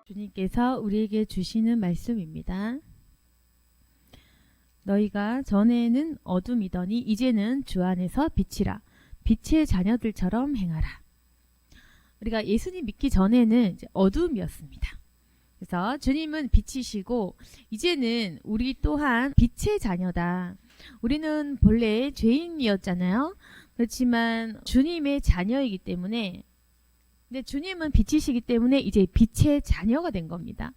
주님께서 우리에게 주시는 말씀입니다. 너희가 전에는 어둠이더니 이제는 주 안에서 빛이라. 빛의 자녀들처럼 행하라. 우리가 예수님 믿기 전에는 이제 어둠이었습니다. 그래서 주님은 빛이시고 이제는 우리 또한 빛의 자녀다. 우리는 본래 죄인이었잖아요. 그렇지만 주님의 자녀이기 때문에, 근데 주님은 빛이시기 때문에 이제 빛의 자녀가 된 겁니다.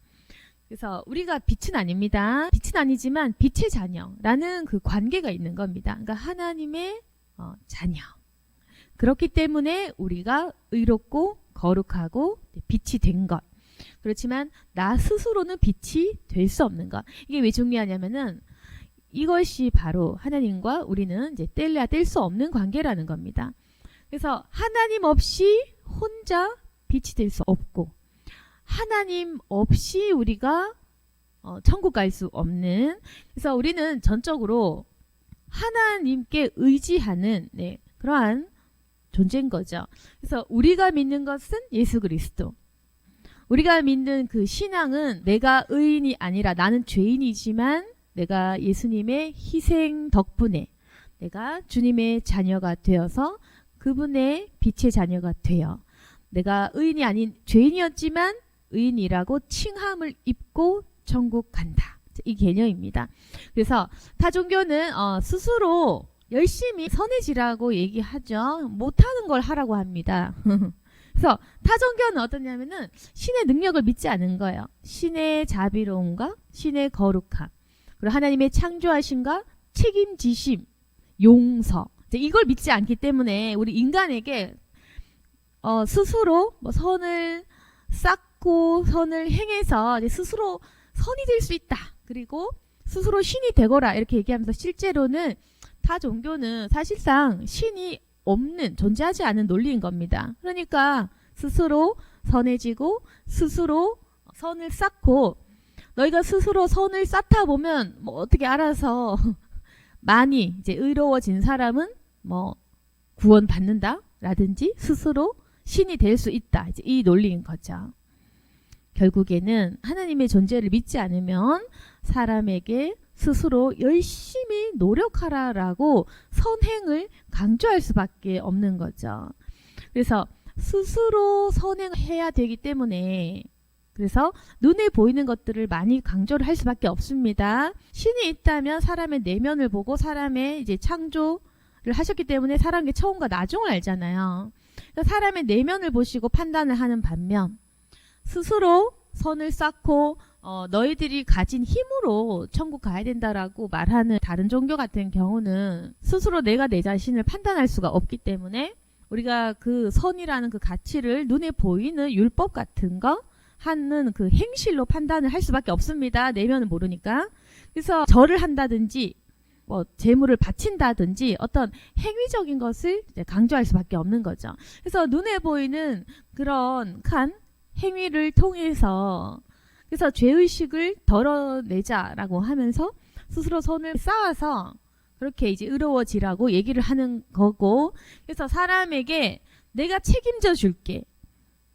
그래서 우리가 빛은 아닙니다. 빛은 아니지만 빛의 자녀라는 그 관계가 있는 겁니다. 그러니까 하나님의 자녀. 그렇기 때문에 우리가 의롭고 거룩하고 빛이 된 것. 그렇지만 나 스스로는 빛이 될 수 없는 것. 이게 왜 중요하냐면은 이것이 바로 하나님과 우리는 이제 뗄래야 뗄 수 없는 관계라는 겁니다. 그래서 하나님 없이 혼자 빛이 될 수 없고, 하나님 없이 우리가 천국 갈 수 없는, 그래서 우리는 전적으로 하나님께 의지하는 그러한 존재인 거죠. 그래서 우리가 믿는 것은 예수 그리스도. 우리가 믿는 그 신앙은 내가 의인이 아니라 나는 죄인이지만 내가 예수님의 희생 덕분에 내가 주님의 자녀가 되어서 그분의 빛의 자녀가 되어 내가 의인이 아닌 죄인이었지만 의인이라고 칭함을 입고 천국 간다. 이 개념입니다. 그래서 타종교는 스스로 열심히 선해지라고 얘기하죠. 못하는 걸 하라고 합니다. 그래서 타종교는 어떠냐면은 신의 능력을 믿지 않은 거예요. 신의 자비로움과 신의 거룩함, 그리고 하나님의 창조하심과 책임지심, 용서, 이걸 믿지 않기 때문에 우리 인간에게 스스로 선을 쌓고 선을 행해서 스스로 선이 될 수 있다. 그리고 스스로 신이 되거라 이렇게 얘기하면서 실제로는 타 종교는 사실상 신이 없는, 존재하지 않은 논리인 겁니다. 그러니까 스스로 선해지고 스스로 선을 쌓고, 너희가 스스로 선을 쌓다 보면 뭐 어떻게 알아서 많이 이제 의로워진 사람은 뭐 구원 받는다 라든지 스스로 신이 될 수 있다. 이제 이 논리인 거죠. 결국에는 하나님의 존재를 믿지 않으면 사람에게 스스로 열심히 노력하라라고 선행을 강조할 수밖에 없는 거죠. 그래서 스스로 선행해야 되기 때문에, 그래서 눈에 보이는 것들을 많이 강조를 할 수밖에 없습니다. 신이 있다면 사람의 내면을 보고 사람의 이제 창조를 하셨기 때문에 사람의 처음과 나중을 알잖아요. 그러니까 사람의 내면을 보시고 판단을 하는 반면 스스로 선을 쌓고 너희들이 가진 힘으로 천국 가야 된다라고 말하는 다른 종교 같은 경우는 스스로 내가 내 자신을 판단할 수가 없기 때문에 우리가 그 선이라는 그 가치를 눈에 보이는 율법 같은 거 하는 그 행실로 판단을 할 수밖에 없습니다. 내면을 모르니까. 그래서 절을 한다든지 뭐 재물을 바친다든지 어떤 행위적인 것을 이제 강조할 수밖에 없는 거죠. 그래서 눈에 보이는 그런 칸 행위를 통해서, 그래서 죄의식을 덜어내자라고 하면서 스스로 선을 쌓아서 그렇게 이제 의로워지라고 얘기를 하는 거고, 그래서 사람에게 내가 책임져 줄게,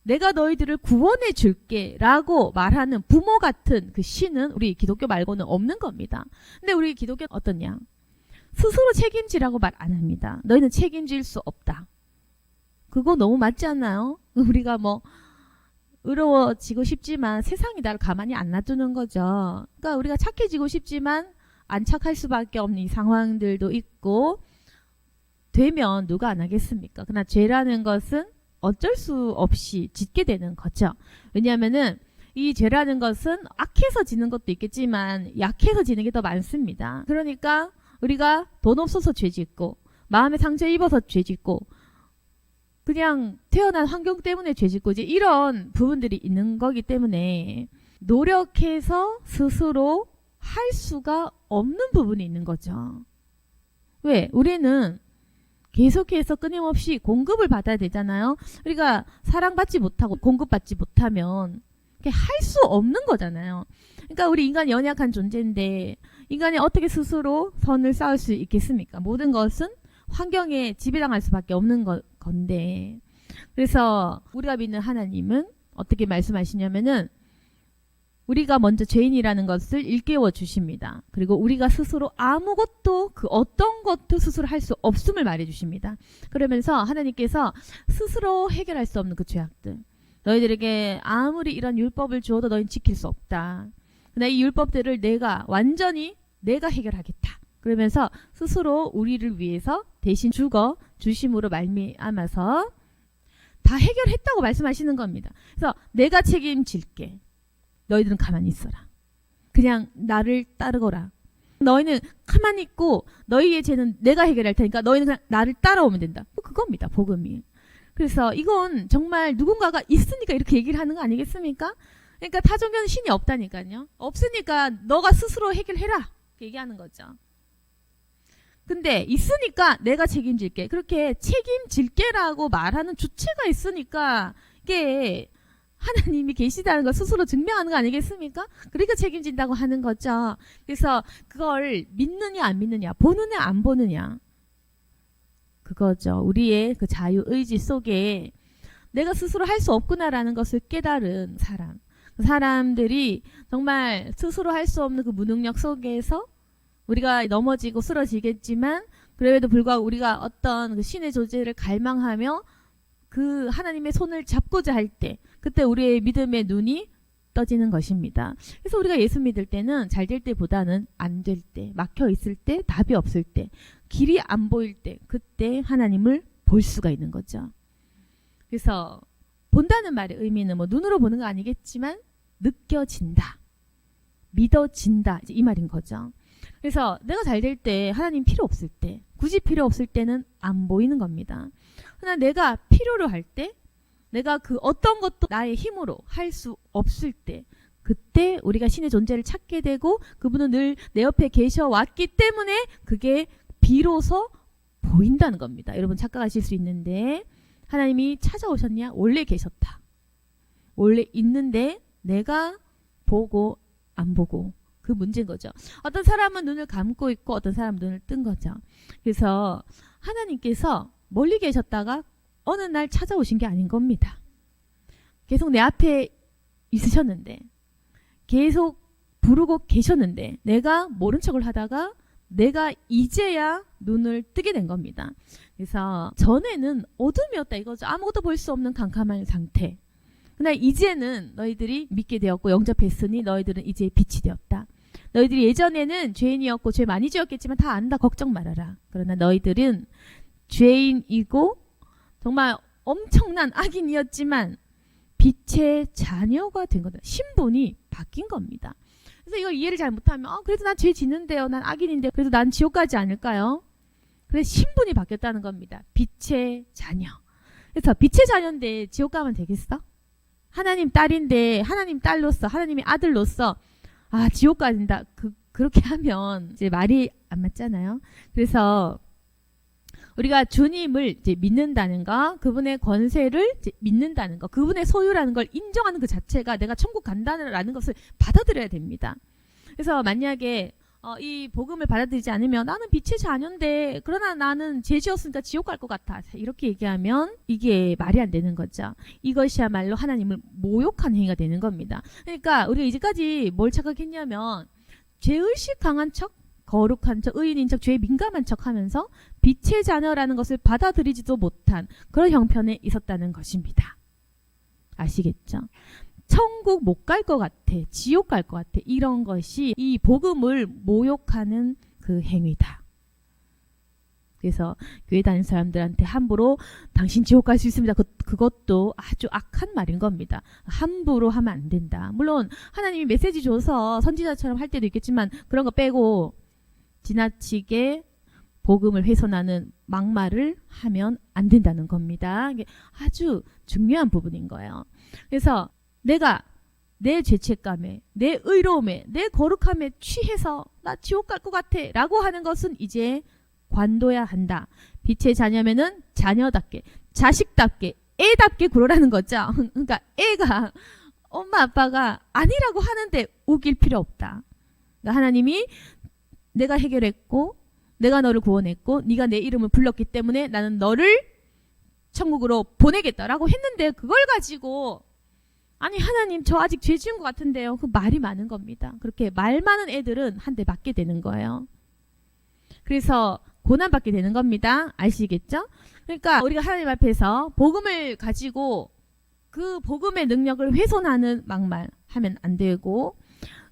내가 너희들을 구원해 줄게 라고 말하는 부모 같은 그 신은 우리 기독교 말고는 없는 겁니다. 근데 우리 기독교는 어떠냐? 스스로 책임지라고 말 안 합니다. 너희는 책임질 수 없다. 그거 너무 맞지 않나요? 우리가 뭐 의로워지고 싶지만 세상이 나를 가만히 안 놔두는 거죠. 그러니까 우리가 착해지고 싶지만 안 착할 수밖에 없는 이 상황들도 있고, 되면 누가 안 하겠습니까? 그러나 죄라는 것은 어쩔 수 없이 짓게 되는 거죠. 왜냐하면은 이 죄라는 것은 악해서 지는 것도 있겠지만 약해서 지는 게 더 많습니다. 그러니까 우리가 돈 없어서 죄 짓고, 마음에 상처 입어서 죄 짓고, 그냥 태어난 환경 때문에 죄 짓고, 이제 이런 부분들이 있는 거기 때문에 노력해서 스스로 할 수가 없는 부분이 있는 거죠. 왜? 우리는 계속해서 끊임없이 공급을 받아야 되잖아요. 우리가 사랑받지 못하고 공급받지 못하면 할 수 없는 거잖아요. 그러니까 우리 인간이 연약한 존재인데 인간이 어떻게 스스로 선을 쌓을 수 있겠습니까? 모든 것은 환경에 지배당할 수밖에 없는 건데, 그래서 우리가 믿는 하나님은 어떻게 말씀하시냐면은 우리가 먼저 죄인이라는 것을 일깨워 주십니다. 그리고 우리가 스스로 아무것도 그 어떤 것도 스스로 할 수 없음을 말해 주십니다. 그러면서 하나님께서 스스로 해결할 수 없는 그 죄악들, 너희들에게 아무리 이런 율법을 주어도 너희는 지킬 수 없다. 그러나 이 율법들을 완전히 내가 해결하겠다. 그러면서 스스로 우리를 위해서 대신 죽어 주심으로 말미암아서 다 해결했다고 말씀하시는 겁니다. 그래서 내가 책임질게. 너희들은 가만히 있어라. 그냥 나를 따르거라. 너희는 가만히 있고 너희의 죄는 내가 해결할 테니까 너희는 그냥 나를 따라오면 된다. 그겁니다. 복음이. 그래서 이건 정말 누군가가 있으니까 이렇게 얘기를 하는 거 아니겠습니까? 그러니까 타종교는 신이 없다니까요. 없으니까 너가 스스로 해결해라. 이렇게 얘기하는 거죠. 근데 있으니까 내가 책임질게. 그렇게 책임질게라고 말하는 주체가 있으니까 이게 하나님이 계시다는 걸 스스로 증명하는 거 아니겠습니까? 그러니까 책임진다고 하는 거죠. 그래서 그걸 믿느냐 안 믿느냐, 보느냐 안 보느냐, 그거죠. 우리의 그 자유의지 속에 내가 스스로 할 수 없구나라는 것을 깨달은 사람, 사람들이 정말 스스로 할 수 없는 그 무능력 속에서 우리가 넘어지고 쓰러지겠지만 그래도 불구하고 우리가 어떤 그 신의 존재를 갈망하며 그 하나님의 손을 잡고자 할 때, 그때 우리의 믿음의 눈이 떠지는 것입니다. 그래서 우리가 예수 믿을 때는 잘 될 때보다는 안 될 때, 막혀 있을 때, 답이 없을 때, 길이 안 보일 때, 그때 하나님을 볼 수가 있는 거죠. 그래서 본다는 말의 의미는 뭐 눈으로 보는 거 아니겠지만 느껴진다, 믿어진다, 이제 이 말인 거죠. 그래서 내가 잘 될 때, 하나님 필요 없을 때, 굳이 필요 없을 때는 안 보이는 겁니다. 그러나 내가 필요로 할 때, 내가 그 어떤 것도 나의 힘으로 할 수 없을 때, 그때 우리가 신의 존재를 찾게 되고 그분은 늘 내 옆에 계셔 왔기 때문에 그게 비로소 보인다는 겁니다. 여러분 착각하실 수 있는데, 하나님이 찾아오셨냐? 원래 계셨다. 원래 있는데 내가 보고 안 보고, 그 문제인 거죠. 어떤 사람은 눈을 감고 있고 어떤 사람은 눈을 뜬 거죠. 그래서 하나님께서 멀리 계셨다가 어느 날 찾아오신 게 아닌 겁니다. 계속 내 앞에 있으셨는데, 계속 부르고 계셨는데 내가 모른 척을 하다가 내가 이제야 눈을 뜨게 된 겁니다. 그래서 전에는 어둠이었다 이거죠. 아무것도 볼 수 없는 캄캄한 상태. 그러나 이제는 너희들이 믿게 되었고 영접했으니 너희들은 이제 빛이 되었다. 너희들이 예전에는 죄인이었고 죄 많이 지었겠지만 다 안다, 걱정 말아라. 그러나 너희들은 죄인이고 정말 엄청난 악인이었지만 빛의 자녀가 된 거다. 신분이 바뀐 겁니다. 그래서 이걸 이해를 잘 못하면 그래도 난 죄 짓는데요, 난 악인인데 그래도 난 지옥 가지 않을까요? 그래서 신분이 바뀌었다는 겁니다. 빛의 자녀. 그래서 빛의 자녀인데 지옥 가면 되겠어? 하나님 딸인데 하나님 딸로서, 하나님의 아들로서 지옥 가진다. 그렇게 하면 이제 말이 안 맞잖아요. 그래서 우리가 주님을 이제 믿는다는 거, 그분의 권세를 이제 믿는다는 거, 그분의 소유라는 걸 인정하는 그 자체가 내가 천국 간다는 것을 받아들여야 됩니다. 그래서 만약에 이 복음을 받아들이지 않으면 나는 빛의 자녀인데 그러나 나는 죄 지었으니까 지옥 갈 것 같아, 이렇게 얘기하면 이게 말이 안 되는 거죠. 이것이야말로 하나님을 모욕한 행위가 되는 겁니다. 그러니까 우리가 이제까지 뭘 착각했냐면 죄의식 강한 척, 거룩한 척, 의인인 척, 죄에 민감한 척 하면서 빛의 자녀라는 것을 받아들이지도 못한 그런 형편에 있었다는 것입니다. 아시겠죠? 천국 못 갈 것 같아, 지옥 갈 것 같아, 이런 것이 이 복음을 모욕하는 그 행위다. 그래서 교회 다니는 사람들한테 함부로 당신 지옥 갈 수 있습니다, 그것도 아주 악한 말인 겁니다. 함부로 하면 안 된다. 물론 하나님이 메시지 줘서 선지자처럼 할 때도 있겠지만 그런 거 빼고 지나치게 복음을 훼손하는 막말을 하면 안 된다는 겁니다. 이게 아주 중요한 부분인 거예요. 그래서 내가 내 죄책감에, 내 의로움에, 내 거룩함에 취해서 나 지옥 갈 것 같아 라고 하는 것은 이제 관둬야 한다. 빛의 자녀면은 자녀답게, 자식답게, 애답게 굴어라는 거죠. 그러니까 애가 엄마 아빠가 아니라고 하는데 우길 필요 없다. 그러니까 하나님이 내가 해결했고 내가 너를 구원했고 네가 내 이름을 불렀기 때문에 나는 너를 천국으로 보내겠다라고 했는데 그걸 가지고 아니 하나님 저 아직 죄 지은 것 같은데요. 그 말이 많은 겁니다. 그렇게 말 많은 애들은 한 대 맞게 되는 거예요. 그래서 고난받게 되는 겁니다. 아시겠죠? 그러니까 우리가 하나님 앞에서 복음을 가지고 그 복음의 능력을 훼손하는 막말 하면 안 되고,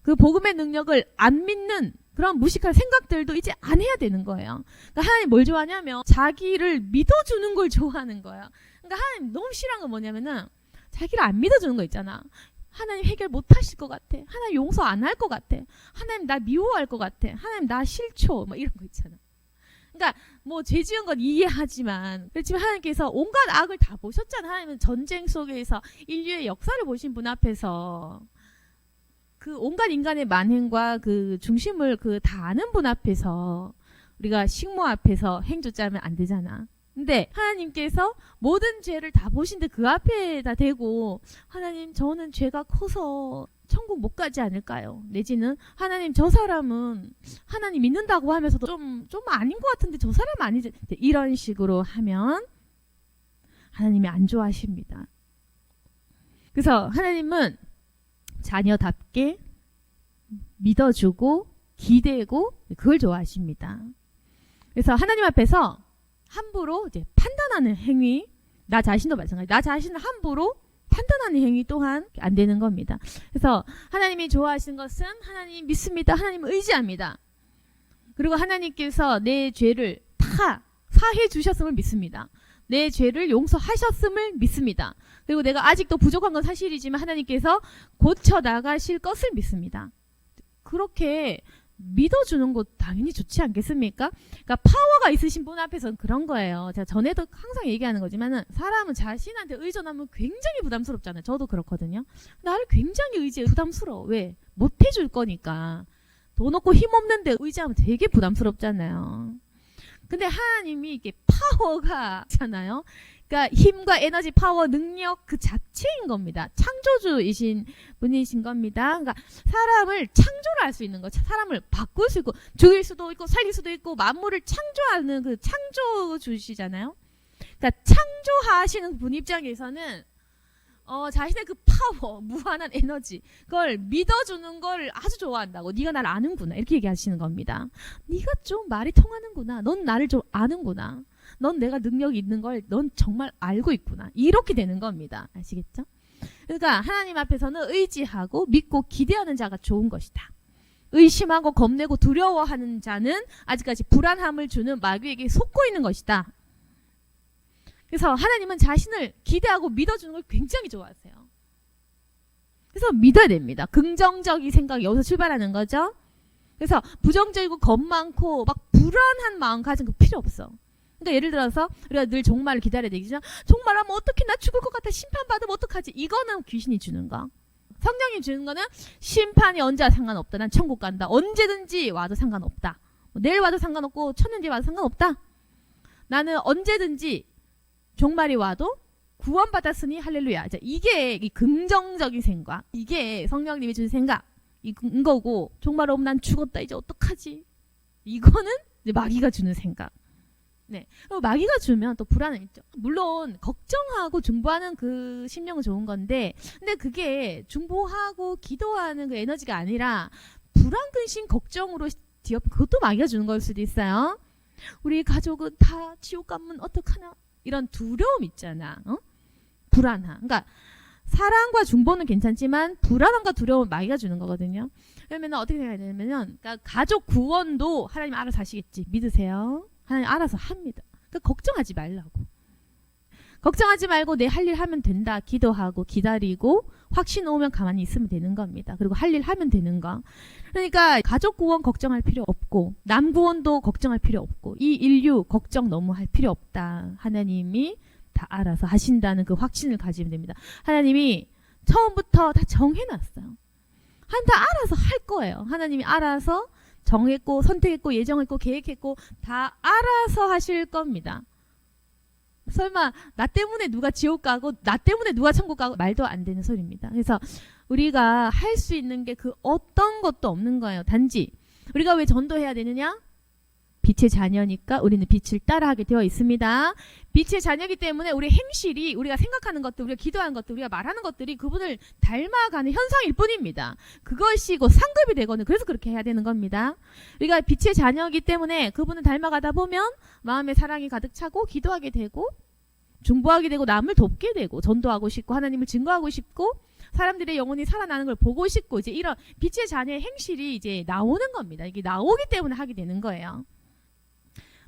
그 복음의 능력을 안 믿는 그런 무식한 생각들도 이제 안 해야 되는 거예요. 그러니까 하나님 뭘 좋아하냐면 자기를 믿어주는 걸 좋아하는 거예요. 그러니까 하나님 너무 싫어하는 건 뭐냐면은 자기를 안 믿어주는 거 있잖아. 하나님 해결 못 하실 것 같아. 하나님 용서 안 할 것 같아. 하나님 나 미워할 것 같아. 하나님 나 싫죠. 뭐 이런 거 있잖아. 그러니까 뭐 죄 지은 건 이해하지만, 그렇지만 하나님께서 온갖 악을 다 보셨잖아. 하나님은 전쟁 속에서 인류의 역사를 보신 분 앞에서 그 온갖 인간의 만행과 그 중심을 그 다 아는 분 앞에서 우리가 식모 앞에서 행조자면 안 되잖아. 근데 하나님께서 모든 죄를 다 보신데 그 앞에다 대고 하나님 저는 죄가 커서 천국 못 가지 않을까요? 내지는 하나님 저 사람은 하나님 믿는다고 하면서도 좀 아닌 것 같은데 저 사람 아니지, 이런 식으로 하면 하나님이 안 좋아하십니다. 그래서 하나님은 자녀답게 믿어주고 기대고 그걸 좋아하십니다. 그래서 하나님 앞에서 함부로 이제 판단하는 행위, 나 자신도 마찬가지, 나 자신을 함부로 판단하는 행위 또한 안 되는 겁니다. 그래서 하나님이 좋아하시는 것은 하나님 믿습니다. 하나님 의지합니다. 그리고 하나님께서 내 죄를 다 사해 주셨음을 믿습니다. 내 죄를 용서하셨음을 믿습니다. 그리고 내가 아직도 부족한 건 사실이지만 하나님께서 고쳐 나가실 것을 믿습니다. 그렇게 믿어주는 것 당연히 좋지 않겠습니까? 그러니까 파워가 있으신 분 앞에서는 그런 거예요. 제가 전에도 항상 얘기하는 거지만은 사람은 자신한테 의존하면 굉장히 부담스럽잖아요. 저도 그렇거든요. 나를 굉장히 의지해 부담스러워. 왜? 못 해줄 거니까. 돈 없고 힘 없는데 의지하면 되게 부담스럽잖아요. 근데 하나님이 이게 파워가 있잖아요. 그러니까 힘과 에너지, 파워, 능력 그 자체인 겁니다. 창조주이신 분이신 겁니다. 그러니까 사람을 창조를 할 수 있는 거, 사람을 바꿀 수 있고 죽일 수도 있고 살릴 수도 있고 만물을 창조하는 그 창조주시잖아요. 그러니까 창조하시는 분 입장에서는 자신의 그 파워, 무한한 에너지, 그걸 믿어주는 걸 아주 좋아한다고. 네가 나를 아는구나 이렇게 얘기하시는 겁니다. 네가 좀 말이 통하는구나. 넌 나를 좀 아는구나. 넌 내가 능력이 있는 걸 넌 정말 알고 있구나. 이렇게 되는 겁니다. 아시겠죠? 그러니까 하나님 앞에서는 의지하고 믿고 기대하는 자가 좋은 것이다. 의심하고 겁내고 두려워하는 자는 아직까지 불안함을 주는 마귀에게 속고 있는 것이다. 그래서 하나님은 자신을 기대하고 믿어주는 걸 굉장히 좋아하세요. 그래서 믿어야 됩니다. 긍정적인 생각이 여기서 출발하는 거죠. 그래서 부정적이고 겁 많고 막 불안한 마음 가진 거 필요 없어. 그러니까 예를 들어서 우리가 늘 종말을 기다려야 되겠죠. 종말하면 어떻게 나 죽을 것 같아. 심판받으면 어떡하지. 이거는 귀신이 주는 거. 성령이 주는 거는 심판이 언제 와도 상관없다. 난 천국 간다. 언제든지 와도 상관없다. 내일 와도 상관없고 천년 뒤에 와도 상관없다. 나는 언제든지 종말이 와도 구원받았으니 할렐루야. 이게 이 긍정적인 생각. 이게 성령님이 준 생각. 이거고 종말 오면 난 죽었다. 이제 어떡하지. 이거는 이제 마귀가 주는 생각. 네. 그리고 마귀가 주면 또 불안은 있죠. 물론 걱정하고 중보하는 그 심령은 좋은 건데, 근데 그게 중보하고 기도하는 그 에너지가 아니라 불안, 근심, 걱정으로 뒤엎, 그것도 마귀가 주는 걸 수도 있어요. 우리 가족은 다 지옥 가면 어떡하나, 이런 두려움 있잖아. 불안함. 그러니까 사랑과 중보는 괜찮지만 불안함과 두려움은 마귀가 주는 거거든요. 그러면 어떻게 해야 되냐면, 그러니까 가족 구원도 하나님 알아서 하시겠지. 믿으세요. 하나님 알아서 합니다. 그러니까 걱정하지 말라고. 걱정하지 말고 내 할 일 하면 된다. 기도하고 기다리고 확신 오면 가만히 있으면 되는 겁니다. 그리고 할 일 하면 되는 거. 그러니까 가족 구원 걱정할 필요 없고 남 구원도 걱정할 필요 없고 이 인류 걱정 너무 할 필요 없다. 하나님이 다 알아서 하신다는 그 확신을 가지면 됩니다. 하나님이 처음부터 다 정해놨어요. 하나님 다 알아서 할 거예요. 하나님이 알아서 정했고 선택했고 예정했고 계획했고 다 알아서 하실 겁니다. 설마 나 때문에 누가 지옥 가고 나 때문에 누가 천국 가고 말도 안 되는 소리입니다. 그래서 우리가 할 수 있는 게 그 어떤 것도 없는 거예요. 단지 우리가 왜 전도해야 되느냐? 빛의 자녀니까 우리는 빛을 따라하게 되어 있습니다. 빛의 자녀이기 때문에 우리 행실이 우리가 생각하는 것들, 우리가 기도하는 것들, 우리가 말하는 것들이 그분을 닮아가는 현상일 뿐입니다. 그것이 곧 상급이 되거든. 그래서 그렇게 해야 되는 겁니다. 우리가 빛의 자녀이기 때문에 그분을 닮아가다 보면 마음에 사랑이 가득 차고 기도하게 되고 중보하게 되고 남을 돕게 되고 전도하고 싶고 하나님을 증거하고 싶고 사람들의 영혼이 살아나는 걸 보고 싶고 이제 이런 빛의 자녀의 행실이 이제 나오는 겁니다. 이게 나오기 때문에 하게 되는 거예요.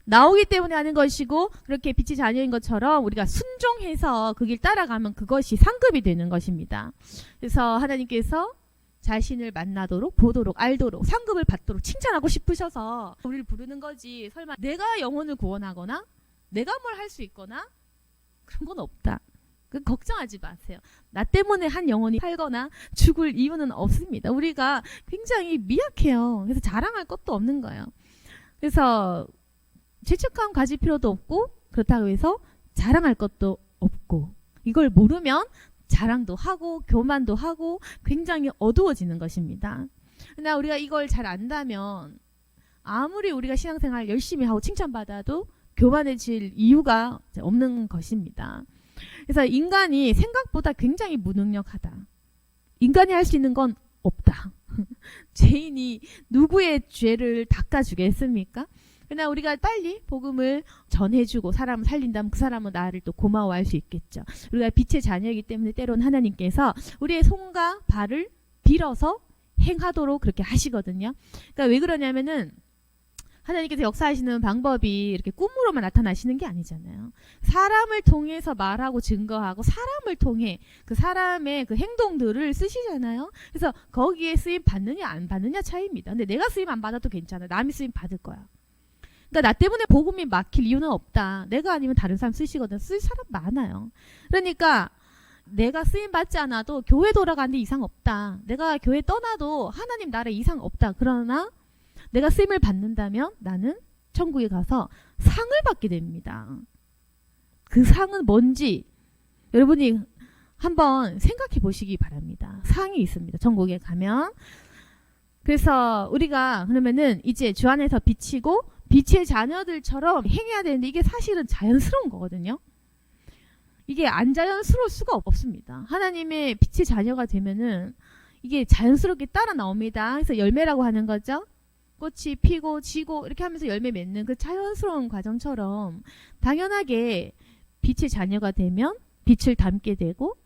나오기 때문에 하는 것이고 그렇게 빛의 자녀인 것처럼 우리가 순종해서 그 길 따라가면 그것이 상급이 되는 것입니다. 그래서 하나님께서 자신을 만나도록 보도록 알도록 상급을 받도록 칭찬하고 싶으셔서 우리를 부르는 거지. 설마 내가 영혼을 구원하거나 내가 뭘 할 수 있거나 그런 건 없다. 걱정하지 마세요. 나 때문에 한 영혼이 살거나 죽을 이유는 없습니다. 우리가 굉장히 미약해요. 그래서 자랑할 것도 없는 거예요. 그래서 죄책감 가질 필요도 없고 그렇다고 해서 자랑할 것도 없고 이걸 모르면 자랑도 하고 교만도 하고 굉장히 어두워지는 것입니다. 그러나 우리가 이걸 잘 안다면 아무리 우리가 신앙생활 열심히 하고 칭찬받아도 교만해질 이유가 없는 것입니다. 그래서 인간이 생각보다 굉장히 무능력하다. 인간이 할 수 있는 건 없다. 죄인이 누구의 죄를 닦아주겠습니까? 그러나 우리가 빨리 복음을 전해주고 사람을 살린다면 그 사람은 나를 또 고마워할 수 있겠죠. 우리가 빛의 자녀이기 때문에 때로는 하나님께서 우리의 손과 발을 빌어서 행하도록 그렇게 하시거든요. 그러니까 왜 그러냐면은 하나님께서 역사하시는 방법이 이렇게 꿈으로만 나타나시는 게 아니잖아요. 사람을 통해서 말하고 증거하고 사람을 통해 그 사람의 그 행동들을 쓰시잖아요. 그래서 거기에 쓰임 받느냐 안 받느냐 차이입니다. 근데 내가 쓰임 안 받아도 괜찮아. 남이 쓰임 받을 거야. 그러니까 나 때문에 복음이 막힐 이유는 없다. 내가 아니면 다른 사람 쓰시거든. 쓸 사람 많아요. 그러니까 내가 쓰임 받지 않아도 교회 돌아가는데 이상 없다. 내가 교회 떠나도 하나님 나라에 이상 없다. 그러나 내가 쓰임을 받는다면 나는 천국에 가서 상을 받게 됩니다. 그 상은 뭔지 여러분이 한번 생각해 보시기 바랍니다. 상이 있습니다. 천국에 가면. 그래서 우리가 그러면은 이제 주 안에서 비치고 빛의 자녀들처럼 행해야 되는데 이게 사실은 자연스러운 거거든요. 이게 안 자연스러울 수가 없습니다. 하나님의 빛의 자녀가 되면은 이게 자연스럽게 따라 나옵니다. 그래서 열매라고 하는 거죠. 꽃이 피고 지고 이렇게 하면서 열매 맺는 그 자연스러운 과정처럼 당연하게 빛의 자녀가 되면 빛을 담게 되고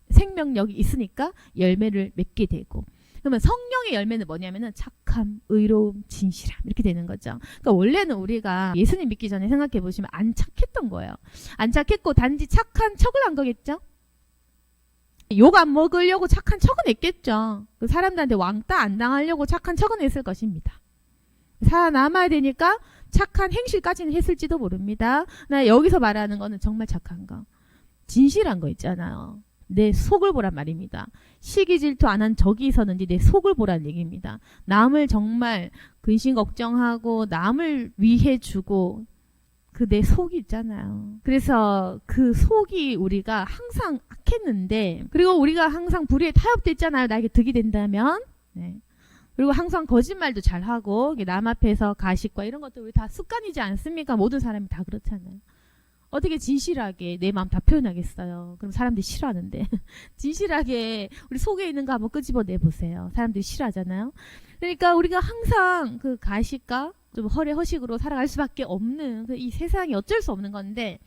생명력이 있으니까 열매를 맺게 되고 그러면 성령의 열매는 뭐냐면은 착함, 의로움, 진실함 이렇게 되는 거죠. 그러니까 원래는 우리가 예수님 믿기 전에 생각해 보시면 안 착했던 거예요. 안 착했고 단지 착한 척을 한 거겠죠. 욕 안 먹으려고 착한 척은 했겠죠. 그 사람들한테 왕따 안 당하려고 착한 척은 했을 것입니다. 살아남아야 되니까 착한 행실까지는 했을지도 모릅니다. 나 여기서 말하는 거는 정말 착한 거. 진실한 거 있잖아요. 내 속을 보란 말입니다. 시기 질투 안 한 적이 있었는지 내 속을 보란 얘기입니다. 남을 정말 근심 걱정하고 남을 위해 주고 그 내 속이 있잖아요. 그래서 그 속이 우리가 항상 악했는데 그리고 우리가 항상 불의에 타협됐잖아요. 나에게 득이 된다면. 네. 그리고 항상 거짓말도 잘하고 남 앞에서 가식과 이런 것들 우리 다 습관이지 않습니까? 모든 사람이 다 그렇잖아요. 어떻게 진실하게 내 마음 다 표현하겠어요? 그럼 사람들이 싫어하는데 진실하게 우리 속에 있는 거 한번 끄집어내 보세요. 사람들이 싫어하잖아요. 그러니까 우리가 항상 그 가식과 좀 허례허식으로 살아갈 수밖에 없는 이 세상이 어쩔 수 없는 건데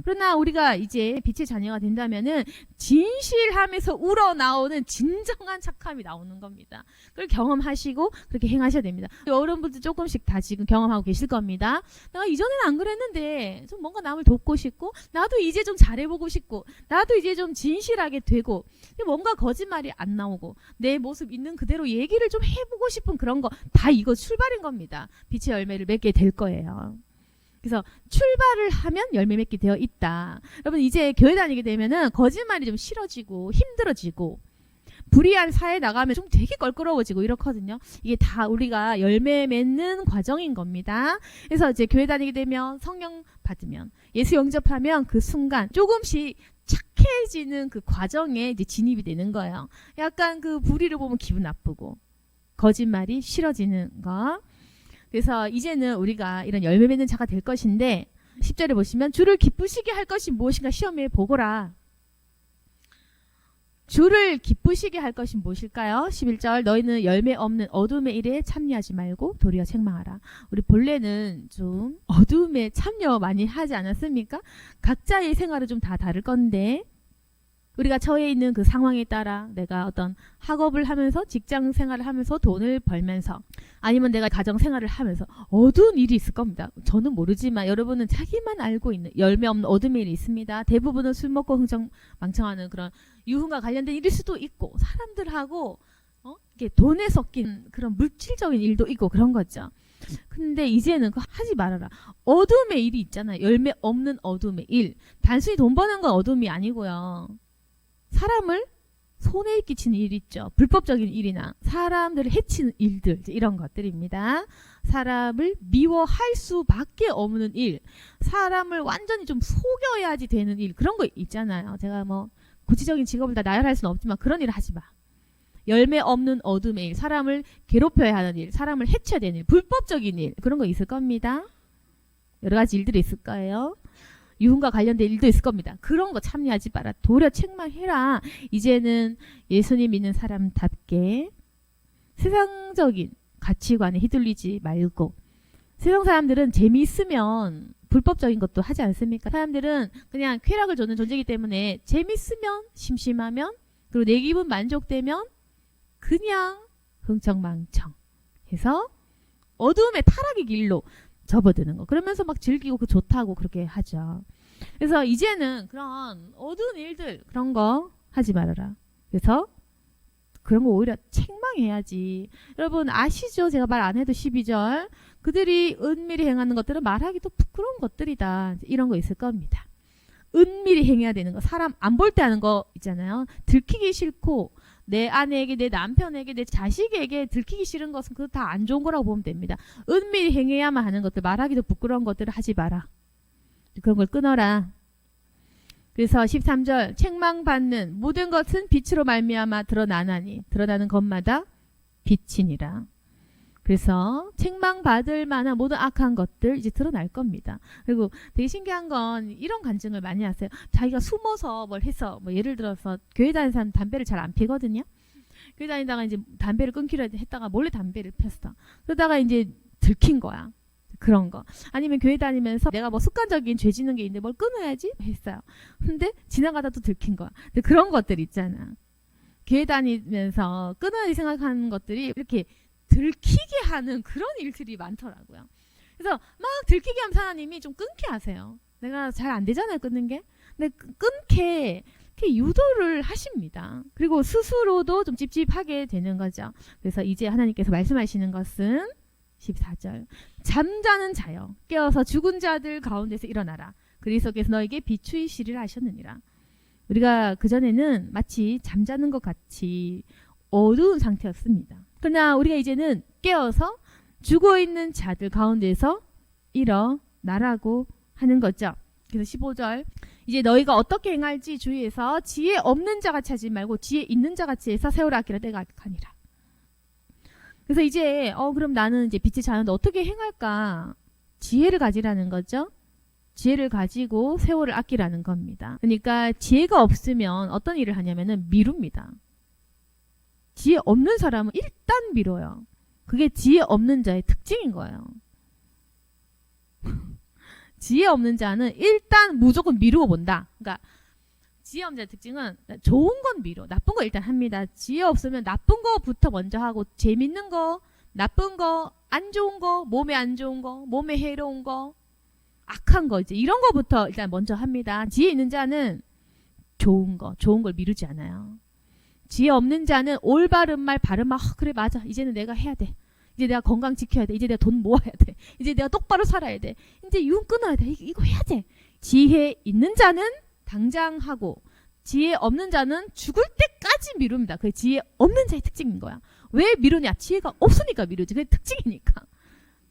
그러나 우리가 이제 빛의 자녀가 된다면은 진실함에서 우러나오는 진정한 착함이 나오는 겁니다. 그걸 경험하시고 그렇게 행하셔야 됩니다. 여러분들도 조금씩 다 지금 경험하고 계실 겁니다. 내가 이전에는 안 그랬는데 좀 뭔가 남을 돕고 싶고 나도 이제 좀 잘해보고 싶고 나도 이제 좀 진실하게 되고 뭔가 거짓말이 안 나오고 내 모습 있는 그대로 얘기를 좀 해보고 싶은 그런 거 다 이거 출발인 겁니다. 빛의 열매를 맺게 될 거예요. 그래서 출발을 하면 열매 맺게 되어 있다. 여러분 이제 교회 다니게 되면은 거짓말이 좀 싫어지고 힘들어지고 불의한 사회에 나가면 좀 되게 껄끄러워지고 이렇거든요. 이게 다 우리가 열매 맺는 과정인 겁니다. 그래서 이제 교회 다니게 되면 성령 받으면 예수 영접하면 그 순간 조금씩 착해지는 그 과정에 이제 진입이 되는 거예요. 약간 그 불의를 보면 기분 나쁘고 거짓말이 싫어지는 거. 그래서 이제는 우리가 이런 열매 맺는 자가 될 것인데 10절에 보시면 주를 기쁘시게 할 것이 무엇인가 시험해 보거라. 주를 기쁘시게 할 것이 무엇일까요? 11절 너희는 열매 없는 어둠의 일에 참여하지 말고 도리어 책망하라. 우리 본래는 좀 어둠에 참여 많이 하지 않았습니까? 각자의 생활은 좀 다 다를 건데 우리가 처해 있는 그 상황에 따라 내가 어떤 학업을 하면서 직장 생활을 하면서 돈을 벌면서 아니면 내가 가정 생활을 하면서 어두운 일이 있을 겁니다. 저는 모르지만 여러분은 자기만 알고 있는 열매 없는 어둠의 일이 있습니다. 대부분은 술 먹고 흥청망청하는 그런 유흥과 관련된 일일 수도 있고 사람들하고 이게 돈에 섞인 그런 물질적인 일도 있고 그런 거죠. 근데 이제는 그거 하지 말아라. 어둠의 일이 있잖아요. 열매 없는 어둠의 일. 단순히 돈 버는 건 어둠이 아니고요. 사람을 손해에 끼치는 일 있죠. 불법적인 일이나 사람들을 해치는 일들 이런 것들입니다. 사람을 미워할 수밖에 없는 일, 사람을 완전히 좀 속여야지 되는 일 그런 거 있잖아요. 제가 뭐 구체적인 직업을 다 나열할 수는 없지만 그런 일을 하지 마. 열매 없는 어둠의 일, 사람을 괴롭혀야 하는 일, 사람을 해쳐야 되는 일, 불법적인 일 그런 거 있을 겁니다. 여러 가지 일들이 있을 거예요. 유흥과 관련된 일도 있을 겁니다. 그런 거 참여하지 마라. 도리어 책망해라. 이제는 예수님 믿는 사람답게 세상적인 가치관에 휘둘리지 말고 세상 사람들은 재미있으면 불법적인 것도 하지 않습니까? 사람들은 그냥 쾌락을 주는 존재이기 때문에 재밌으면 심심하면 그리고 내 기분 만족되면 그냥 흥청망청 해서 어두움의 타락의 길로 접어드는 거. 그러면서 막 즐기고 그 좋다고 그렇게 하죠. 그래서 이제는 그런 어두운 일들 그런 거 하지 말아라. 그래서 그런 거 오히려 책망해야지. 여러분 아시죠? 제가 말 안 해도 12절 그들이 은밀히 행하는 것들은 말하기도 부끄러운 것들이다. 이런 거 있을 겁니다. 은밀히 행해야 되는 거. 사람 안 볼 때 하는 거 있잖아요. 들키기 싫고 내 아내에게 내 남편에게 내 자식에게 들키기 싫은 것은 그거 다 안 좋은 거라고 보면 됩니다. 은밀히 행해야만 하는 것들 말하기도 부끄러운 것들을 하지 마라. 그런 걸 끊어라. 그래서 13절 책망받는 모든 것은 빛으로 말미암아 드러나나니 드러나는 것마다 빛이니라. 그래서 책망받을 만한 모든 악한 것들 이제 드러날 겁니다. 그리고 되게 신기한 건 이런 간증을 많이 하세요. 자기가 숨어서 뭘 해서 뭐 예를 들어서 교회 다니는 사람 담배를 잘 안 피거든요. 교회 다니다가 이제 담배를 끊기로 했다가 몰래 담배를 폈어. 그러다가 이제 들킨 거야. 그런 거. 아니면 교회 다니면서 내가 뭐 습관적인 죄 짓는 게 있는데 뭘 끊어야지 했어요. 근데 지나가다 또 들킨 거야. 근데 그런 것들 있잖아. 교회 다니면서 끊어야지 생각하는 것들이 이렇게 들키게 하는 그런 일들이 많더라고요. 그래서 막 들키게 하면 하나님이 좀 끊게 하세요. 내가 잘 안 되잖아요, 끊는 게. 근데 끊게 이렇게 유도를 하십니다. 그리고 스스로도 좀 찝찝하게 되는 거죠. 그래서 이제 하나님께서 말씀하시는 것은 14절 잠자는 자여 깨어서 죽은 자들 가운데서 일어나라. 그리스도께서 너에게 비추이시리라 하셨느니라. 우리가 그전에는 마치 잠자는 것 같이 어두운 상태였습니다. 그러나 우리가 이제는 깨어서 죽어있는 자들 가운데서 일어나라고 하는 거죠. 그래서 15절 이제 너희가 어떻게 행할지 주의해서 지혜 없는 자같이 하지 말고 지혜 있는 자같이 해서 세우라 하기를 내가 악하니라. 그래서 이제 그럼 나는 이제 빛의 자녀인데 어떻게 행할까? 지혜를 가지라는 거죠. 지혜를 가지고 세월을 아끼라는 겁니다. 그러니까 지혜가 없으면 어떤 일을 하냐면은 미룹니다. 지혜 없는 사람은 일단 미뤄요. 그게 지혜 없는 자의 특징인 거예요. 지혜 없는 자는 일단 무조건 미루고 본다. 그러니까 지혜 없는 자의 특징은 좋은 건 미뤄. 나쁜 거 일단 합니다. 지혜 없으면 나쁜 거부터 먼저 하고 재밌는 거, 나쁜 거, 안 좋은 거, 몸에 안 좋은 거, 몸에 해로운 거, 악한 거 이제 이런 거부터 일단 먼저 합니다. 지혜 있는 자는 좋은 걸 미루지 않아요. 지혜 없는 자는 올바른 말, 바른 말, 그래 맞아. 이제는 내가 해야 돼. 이제 내가 건강 지켜야 돼. 이제 내가 돈 모아야 돼. 이제 내가 똑바로 살아야 돼. 이제 유흥 끊어야 돼. 이거 해야 돼. 지혜 있는 자는 당장 하고 지혜 없는 자는 죽을 때까지 미룹니다. 그게 지혜 없는 자의 특징인 거야. 왜 미루냐? 지혜가 없으니까 미루지. 그게 특징이니까.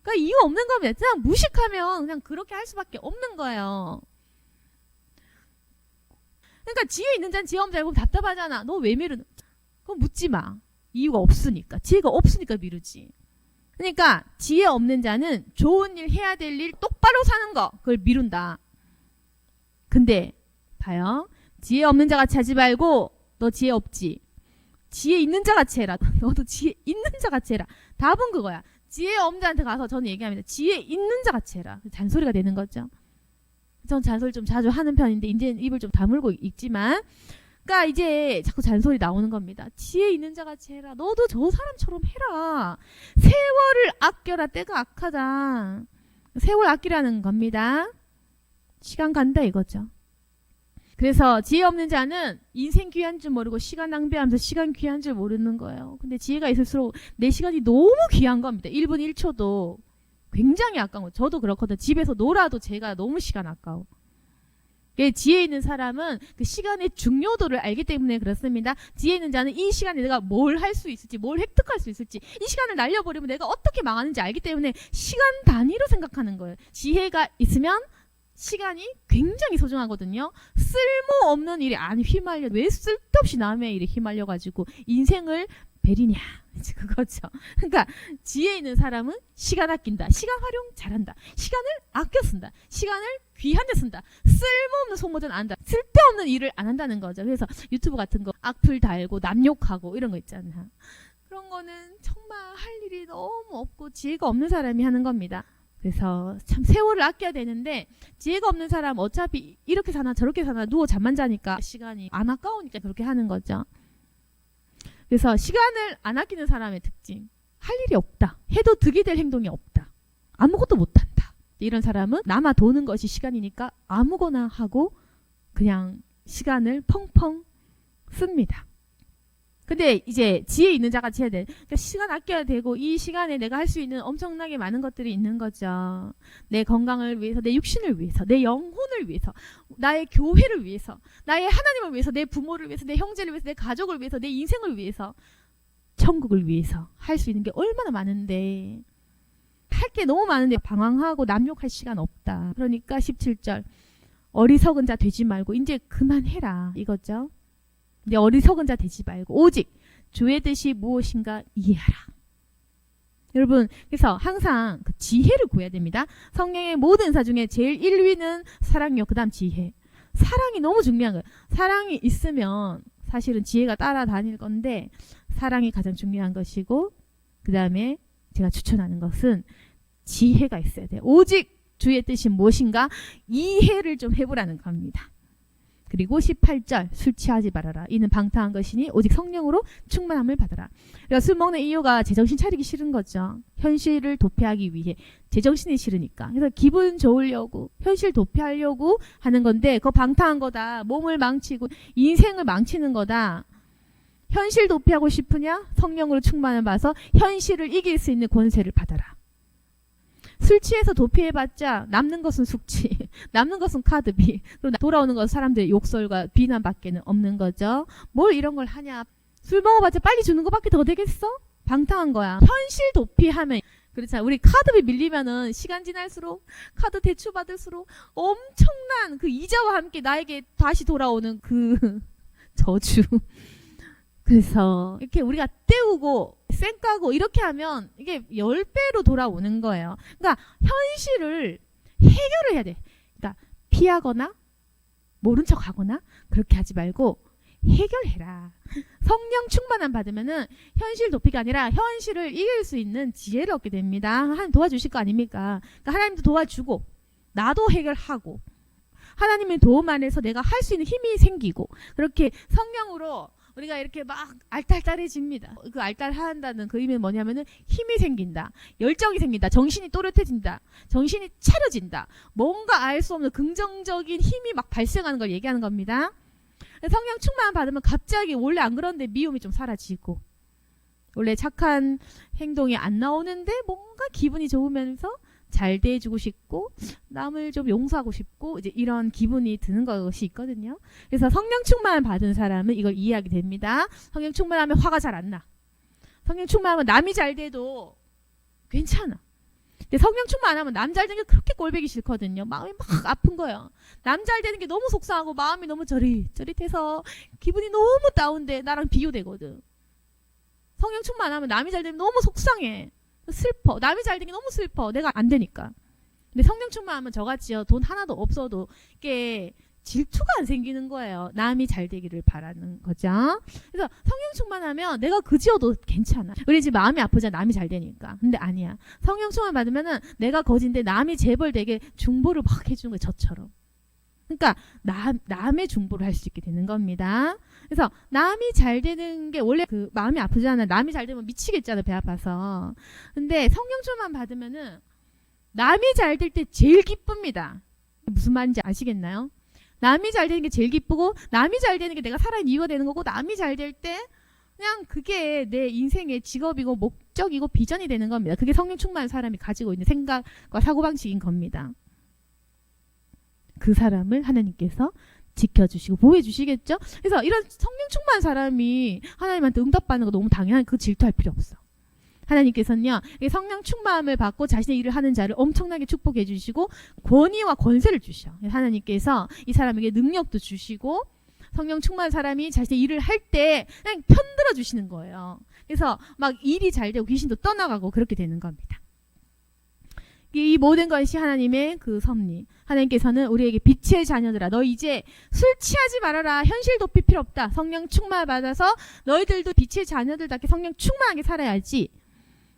그러니까 이유 없는 거면 그냥 무식하면 그냥 그렇게 할 수밖에 없는 거예요. 그러니까 지혜 있는 자는 지혜 없는 자고 답답하잖아. 너 왜 미루는? 그럼 묻지 마. 이유가 없으니까. 지혜가 없으니까 미루지. 그러니까 지혜 없는 자는 좋은 일 해야 될 일 똑바로 사는 거 그걸 미룬다. 근데 봐요. 지혜 없는 자 같이 하지 말고 너 지혜 없지. 지혜 있는 자 같이 해라. 너도 지혜 있는 자 같이 해라. 답은 그거야. 지혜 없는 자한테 가서 저는 얘기합니다. 지혜 있는 자 같이 해라. 잔소리가 되는 거죠. 전 잔소리 좀 자주 하는 편인데 이제는 입을 좀 다물고 있지만 그러니까 이제 자꾸 잔소리 나오는 겁니다. 지혜 있는 자 같이 해라. 너도 저 사람처럼 해라. 세월을 아껴라. 때가 악하다. 세월 아끼라는 겁니다. 시간 간다 이거죠. 그래서 지혜 없는 자는 인생 귀한 줄 모르고 시간 낭비하면서 시간 귀한 줄 모르는 거예요. 근데 지혜가 있을수록 내 시간이 너무 귀한 겁니다. 1분 1초도 굉장히 아까운 거. 저도 그렇거든요. 집에서 놀아도 제가 너무 시간 아까워. 지혜 있는 사람은 그 시간의 중요도를 알기 때문에 그렇습니다. 지혜 있는 자는 이 시간에 내가 뭘 할 수 있을지, 뭘 획득할 수 있을지, 이 시간을 날려버리면 내가 어떻게 망하는지 알기 때문에 시간 단위로 생각하는 거예요. 지혜가 있으면 시간이 굉장히 소중하거든요. 쓸모없는 일에 안 휘말려. 왜 쓸데없이 남의 일에 휘말려가지고 인생을 베리냐. 그거죠. 그러니까 지혜 있는 사람은 시간 아낀다. 시간 활용 잘한다. 시간을 아껴 쓴다. 시간을 귀한 데 쓴다. 쓸모없는 소모전 안 한다. 쓸데없는 일을 안 한다는 거죠. 그래서 유튜브 같은 거 악플 달고 남욕하고 이런 거 있잖아. 그런 거는 정말 할 일이 너무 없고 지혜가 없는 사람이 하는 겁니다. 그래서 참 세월을 아껴야 되는데 지혜가 없는 사람 어차피 이렇게 사나 저렇게 사나 누워 잠만 자니까 시간이 안 아까우니까 그렇게 하는 거죠. 그래서 시간을 안 아끼는 사람의 특징. 할 일이 없다. 해도 득이 될 행동이 없다. 아무것도 못한다. 이런 사람은 남아 도는 것이 시간이니까 아무거나 하고 그냥 시간을 펑펑 씁니다. 근데 이제 지혜 있는 자같이 해야 돼. 그러니까 시간 아껴야 되고 이 시간에 내가 할 수 있는 엄청나게 많은 것들이 있는 거죠. 내 건강을 위해서, 내 육신을 위해서, 내 영혼을 위해서, 나의 교회를 위해서, 나의 하나님을 위해서, 내 부모를 위해서, 내 형제를 위해서, 내 가족을 위해서, 내 인생을 위해서, 천국을 위해서 할 수 있는 게 얼마나 많은데 할 게 너무 많은데 방황하고 남욕할 시간 없다. 그러니까 17절 어리석은 자 되지 말고 이제 그만해라 이거죠. 근데 어리석은 자 되지 말고 오직 주의 뜻이 무엇인가 이해하라. 여러분 그래서 항상 그 지혜를 구해야 됩니다. 성경의 모든 은사 중에 제일 1위는 사랑이요. 그 다음 지혜. 사랑이 너무 중요한 거예요. 사랑이 있으면 사실은 지혜가 따라다닐 건데 사랑이 가장 중요한 것이고 그 다음에 제가 추천하는 것은 지혜가 있어야 돼요. 오직 주의 뜻이 무엇인가 이해를 좀 해보라는 겁니다. 그리고 18절 술 취하지 말아라. 이는 방탕한 것이니 오직 성령으로 충만함을 받아라. 그러니까 술 먹는 이유가 제정신 차리기 싫은 거죠. 현실을 도피하기 위해. 제정신이 싫으니까. 그래서 기분 좋으려고 현실 도피하려고 하는 건데 그거 방탕한 거다. 몸을 망치고 인생을 망치는 거다. 현실 도피하고 싶으냐? 성령으로 충만을 받아서 현실을 이길 수 있는 권세를 받아라. 술 취해서 도피해봤자 남는 것은 숙취, 남는 것은 카드비, 그리고 돌아오는 것은 사람들의 욕설과 비난밖에는 없는 거죠. 뭘 이런 걸 하냐. 술 먹어봤자 빨리 주는 것밖에 더 되겠어? 방탕한 거야. 현실 도피하면 그렇잖아. 우리 카드비 밀리면은 시간 지날수록 카드 대출 받을수록 엄청난 그 이자와 함께 나에게 다시 돌아오는 그 저주. 그래서 이렇게 우리가 때우고 쌩까고 이렇게 하면 이게 10배로 돌아오는 거예요. 그러니까 현실을 해결을 해야 돼. 그러니까 피하거나 모른 척하거나 그렇게 하지 말고 해결해라. 성령 충만함 받으면은 현실 도피가 아니라 현실을 이길 수 있는 지혜를 얻게 됩니다. 하나님 도와주실 거 아닙니까? 그러니까 하나님도 도와주고 나도 해결하고 하나님의 도움 안에서 내가 할 수 있는 힘이 생기고 그렇게 성령으로 우리가 이렇게 막 알딸딸해집니다. 그 알딸한다는 그 의미는 뭐냐면은 힘이 생긴다. 열정이 생긴다. 정신이 또렷해진다. 정신이 차려진다. 뭔가 알 수 없는 긍정적인 힘이 막 발생하는 걸 얘기하는 겁니다. 성령 충만 받으면 갑자기 원래 안 그런데 미움이 좀 사라지고 원래 착한 행동이 안 나오는데 뭔가 기분이 좋으면서 잘 대해주고 싶고 남을 좀 용서하고 싶고 이제 이런 기분이 드는 것이 있거든요. 그래서 성령 충만을 받은 사람은 이걸 이해하게 됩니다. 성령 충만하면 화가 잘 안 나. 성령 충만하면 남이 잘 돼도 괜찮아. 근데 성령 충만 안 하면 남 잘 되는 게 그렇게 꼴보기 싫거든요. 마음이 막 아픈 거예요. 남 잘 되는 게 너무 속상하고 마음이 너무 저릿저릿해서 기분이 너무 다운돼 나랑 비교되거든. 성령 충만 안 하면 남이 잘 되면 너무 속상해. 슬퍼. 남이 잘 된 게 너무 슬퍼. 내가 안 되니까. 근데 성령 충만하면 저같이요. 돈 하나도 없어도 이게 질투가 안 생기는 거예요. 남이 잘 되기를 바라는 거죠. 그래서 성령 충만하면 내가 그지어도 괜찮아. 우리 집 마음이 아프잖아. 남이 잘 되니까. 근데 아니야. 성령 충만 받으면은 내가 거진데 남이 재벌 되게 중보를 막 해주는 거예요. 저처럼. 그러니까 남의 중보를 할 수 있게 되는 겁니다. 그래서 남이 잘 되는 게 원래 그 마음이 아프잖아. 남이 잘 되면 미치겠잖아. 배 아파서. 근데 성령 충만 받으면은 남이 잘 될 때 제일 기쁩니다. 무슨 말인지 아시겠나요? 남이 잘 되는 게 제일 기쁘고 남이 잘 되는 게 내가 살아있는 이유가 되는 거고 남이 잘 될 때 그냥 그게 내 인생의 직업이고 목적이고 비전이 되는 겁니다. 그게 성령 충만한 사람이 가지고 있는 생각과 사고방식인 겁니다. 그 사람을 하나님께서 지켜주시고 보호해주시겠죠? 그래서 이런 성령 충만한 사람이 하나님한테 응답받는 거 너무 당연한 그 질투할 필요 없어. 하나님께서는요, 성령 충만함을 받고 자신의 일을 하는 자를 엄청나게 축복해 주시고 권위와 권세를 주셔. 하나님께서 이 사람에게 능력도 주시고 성령 충만한 사람이 자신의 일을 할 때 그냥 편들어 주시는 거예요. 그래서 막 일이 잘 되고 귀신도 떠나가고 그렇게 되는 겁니다. 이 모든 것이 하나님의 그 섭리. 하나님께서는 우리에게 빛의 자녀들아, 너 이제 술 취하지 말아라. 현실 도피 필요 없다. 성령 충만 받아서 너희들도 빛의 자녀들답게 성령 충만하게 살아야지.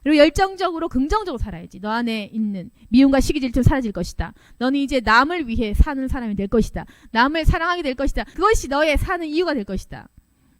그리고 열정적으로 긍정적으로 살아야지. 너 안에 있는 미움과 시기 질투는 사라질 것이다. 너는 이제 남을 위해 사는 사람이 될 것이다. 남을 사랑하게 될 것이다. 그것이 너의 사는 이유가 될 것이다.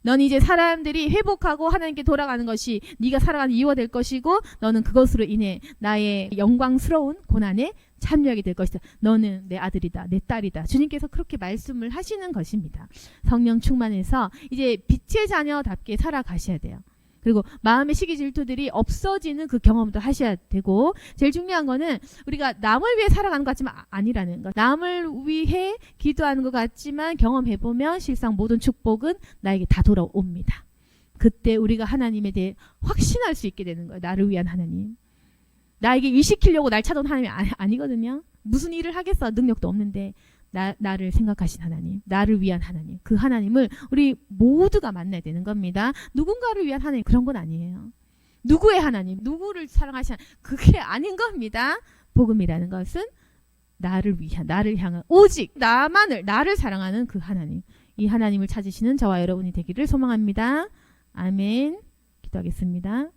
너는 이제 사람들이 회복하고 하나님께 돌아가는 것이 네가 살아가는 이유가 될 것이고 너는 그것으로 인해 나의 영광스러운 고난에 참여하게 될 것이다. 너는 내 아들이다. 내 딸이다. 주님께서 그렇게 말씀을 하시는 것입니다. 성령 충만해서 이제 빛의 자녀답게 살아가셔야 돼요. 그리고 마음의 시기 질투들이 없어지는 그 경험도 하셔야 되고 제일 중요한 거는 우리가 남을 위해 살아가는 것 같지만 아니라는 것. 남을 위해 기도하는 것 같지만 경험해보면 실상 모든 축복은 나에게 다 돌아옵니다. 그때 우리가 하나님에 대해 확신할 수 있게 되는 거예요. 나를 위한 하나님. 나에게 일 시키려고 날 찾아온 하나님이 아니거든요. 무슨 일을 하겠어. 능력도 없는데. 나를 생각하신 하나님, 나를 위한 하나님, 그 하나님을 우리 모두가 만나야 되는 겁니다. 누군가를 위한 하나님 그런 건 아니에요. 누구의 하나님, 누구를 사랑하시는 그게 아닌 겁니다. 복음이라는 것은 나를 위한, 나를 향한 오직 나를 사랑하는 그 하나님, 이 하나님을 찾으시는 저와 여러분이 되기를 소망합니다. 아멘. 기도하겠습니다.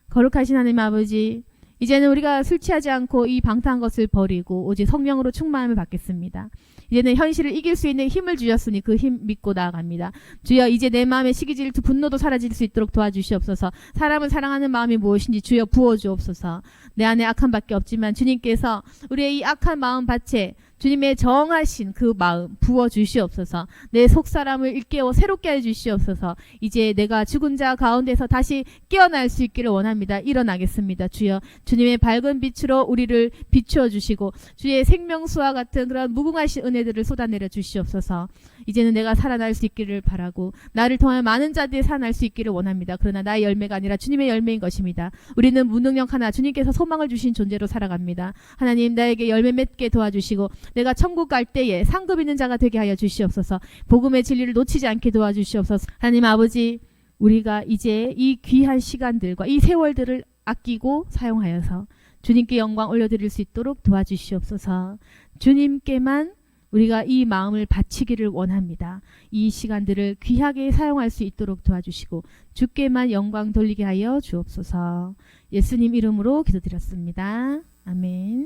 거룩하신 하나님 아버지, 이제는 우리가 술 취하지 않고 이 방탕한 것을 버리고 오직 성령으로 충만함을 받겠습니다. 이제는 현실을 이길 수 있는 힘을 주셨으니 그 힘 믿고 나아갑니다. 주여 이제 내 마음의 시기질투 분노도 사라질 수 있도록 도와주시옵소서. 사람을 사랑하는 마음이 무엇인지 주여 부어주옵소서. 내 안에 악한 밖에 없지만 주님께서 우리의 이 악한 마음 밭에 주님의 정하신 그 마음 부어주시옵소서. 내 속사람을 일깨워 새롭게 해주시옵소서. 이제 내가 죽은 자 가운데서 다시 깨어날 수 있기를 원합니다. 일어나겠습니다. 주여 주님의 밝은 빛으로 우리를 비추어 주시고 주의 생명수와 같은 그런 무궁하신 은혜들을 쏟아내려 주시옵소서. 이제는 내가 살아날 수 있기를 바라고 나를 통해 많은 자들이 살아날 수 있기를 원합니다. 그러나 나의 열매가 아니라 주님의 열매인 것입니다. 우리는 무능력 하나 주님께서 소망을 주신 존재로 살아갑니다. 하나님 나에게 열매 맺게 도와주시고 내가 천국 갈 때에 상급 있는 자가 되게 하여 주시옵소서. 복음의 진리를 놓치지 않게 도와주시옵소서. 하나님 아버지, 우리가 이제 이 귀한 시간들과 이 세월들을 아끼고 사용하여서 주님께 영광 올려드릴 수 있도록 도와주시옵소서. 주님께만 우리가 이 마음을 바치기를 원합니다. 이 시간들을 귀하게 사용할 수 있도록 도와주시고 주께만 영광 돌리게 하여 주옵소서. 예수님 이름으로 기도드렸습니다. 아멘.